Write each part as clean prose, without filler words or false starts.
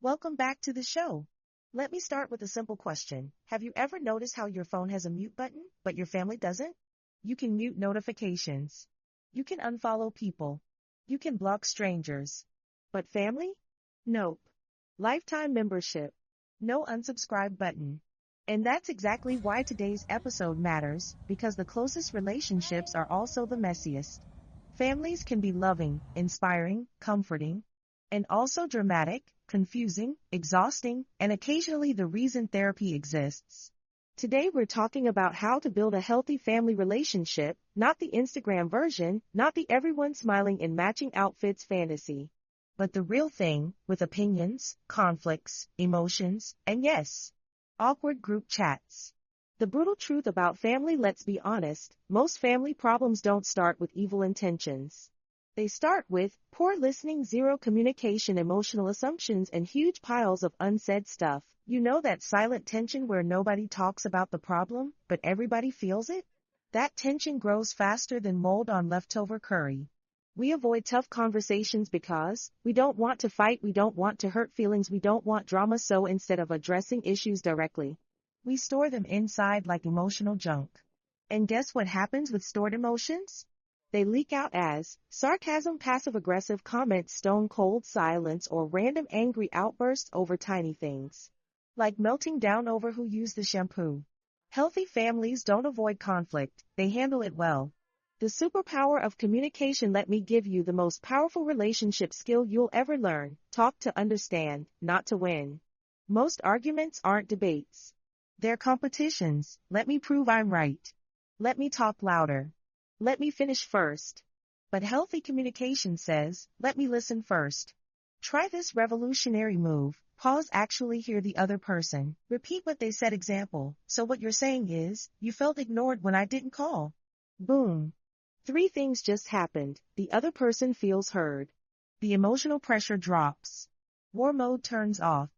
Welcome back to the show. Let me start with a simple question. Have you ever noticed how your phone has a mute button, but your family doesn't? You can mute notifications. You can unfollow people. You can block strangers. But family? Nope. Lifetime membership. No unsubscribe button. And that's exactly why today's episode matters, because the closest relationships are also the messiest. Families can be loving, inspiring, comforting, and also dramatic, confusing, exhausting, and occasionally the reason therapy exists. Today we're talking about how to build a healthy family relationship, not the Instagram version, not the everyone smiling in matching outfits fantasy, but the real thing, with opinions, conflicts, emotions, and yes, awkward group chats. The brutal truth about family. Let's be honest, most family problems don't start with evil intentions. They start with poor listening, zero communication, emotional assumptions, and huge piles of unsaid stuff. You know that silent tension where nobody talks about the problem, but everybody feels it? That tension grows faster than mold on leftover curry. We avoid tough conversations because we don't want to fight, we don't want to hurt feelings, we don't want drama, so instead of addressing issues directly, we store them inside like emotional junk. And guess what happens with stored emotions? They leak out as sarcasm, passive-aggressive comments, stone-cold silence, or random angry outbursts over tiny things. Like melting down over who used the shampoo. Healthy families don't avoid conflict, they handle it well. The superpower of communication. Let me give you the most powerful relationship skill you'll ever learn. Talk to understand, not to win. Most arguments aren't debates. They're competitions. Let me prove I'm right. Let me talk louder. Let me finish first. But healthy communication says, let me listen first. Try this revolutionary move. Pause, actually hear the other person. Repeat what they said. Example, so what you're saying is, you felt ignored when I didn't call. Boom. 3 things just happened. The other person feels heard. The emotional pressure drops. War mode turns off.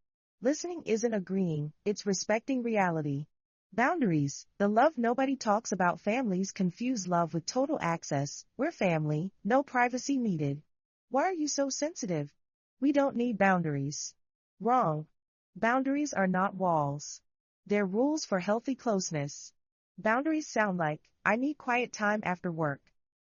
Listening isn't agreeing, it's respecting reality. Boundaries, the love nobody talks about. Families confuse love with total access. We're family, no privacy needed. Why are you so sensitive? We don't need boundaries. Wrong. Boundaries are not walls. They're rules for healthy closeness. Boundaries sound like, I need quiet time after work.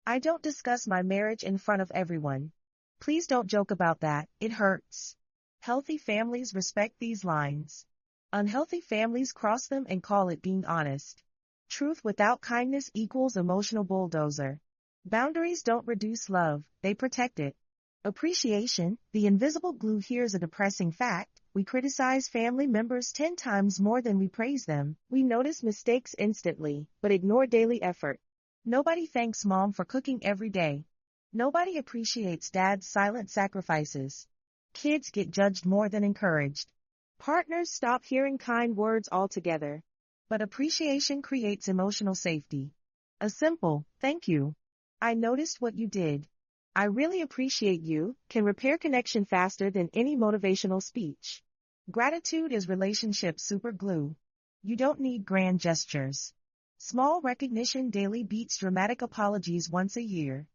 I don't discuss my marriage in front of everyone. Please don't joke about that, it hurts. Healthy families respect these lines. Unhealthy families cross them and call it being honest. Truth without kindness equals emotional bulldozer. Boundaries don't reduce love, they protect it. Appreciation, the invisible glue. Here's a depressing fact. We criticize family members 10 times more than we praise them. We notice mistakes instantly, but ignore daily effort. Nobody thanks mom for cooking every day. Nobody appreciates dad's silent sacrifices. Kids get judged more than encouraged. Partners stop hearing kind words altogether. But appreciation creates emotional safety. A simple, thank you. I noticed what you did. I really appreciate you, can repair connection faster than any motivational speech. Gratitude is relationship super glue. You don't need grand gestures. Small recognition daily beats dramatic apologies once a year.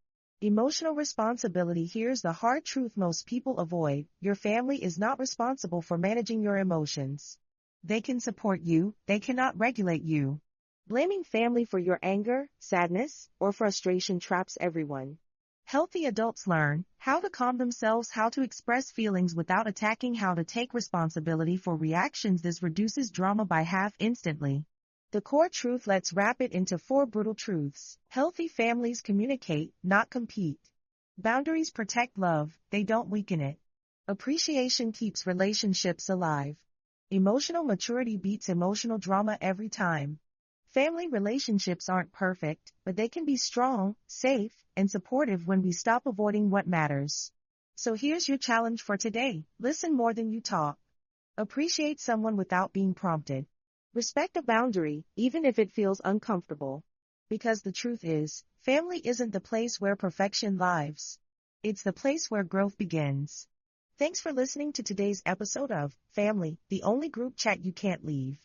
Emotional responsibility. Here's the hard truth most people avoid. Your family is not responsible for managing your emotions. They can support you, they cannot regulate you. Blaming family for your anger, sadness, or frustration traps everyone. Healthy adults learn how to calm themselves, how to express feelings without attacking, how to take responsibility for reactions. This reduces drama by half instantly. The core truth. Let's wrap it into 4 brutal truths. Healthy families communicate, not compete. Boundaries protect love, they don't weaken it. Appreciation keeps relationships alive. Emotional maturity beats emotional drama every time. Family relationships aren't perfect, but they can be strong, safe, and supportive when we stop avoiding what matters. So here's your challenge for today. Listen more than you talk. Appreciate someone without being prompted. Respect a boundary, even if it feels uncomfortable. Because the truth is, family isn't the place where perfection lives. It's the place where growth begins. Thanks for listening to today's episode of Family, the only group chat you can't leave.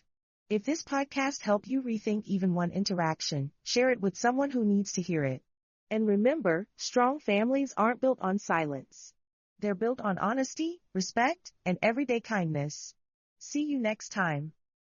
If this podcast helped you rethink even one interaction, share it with someone who needs to hear it. And remember, strong families aren't built on silence. They're built on honesty, respect, and everyday kindness. See you next time.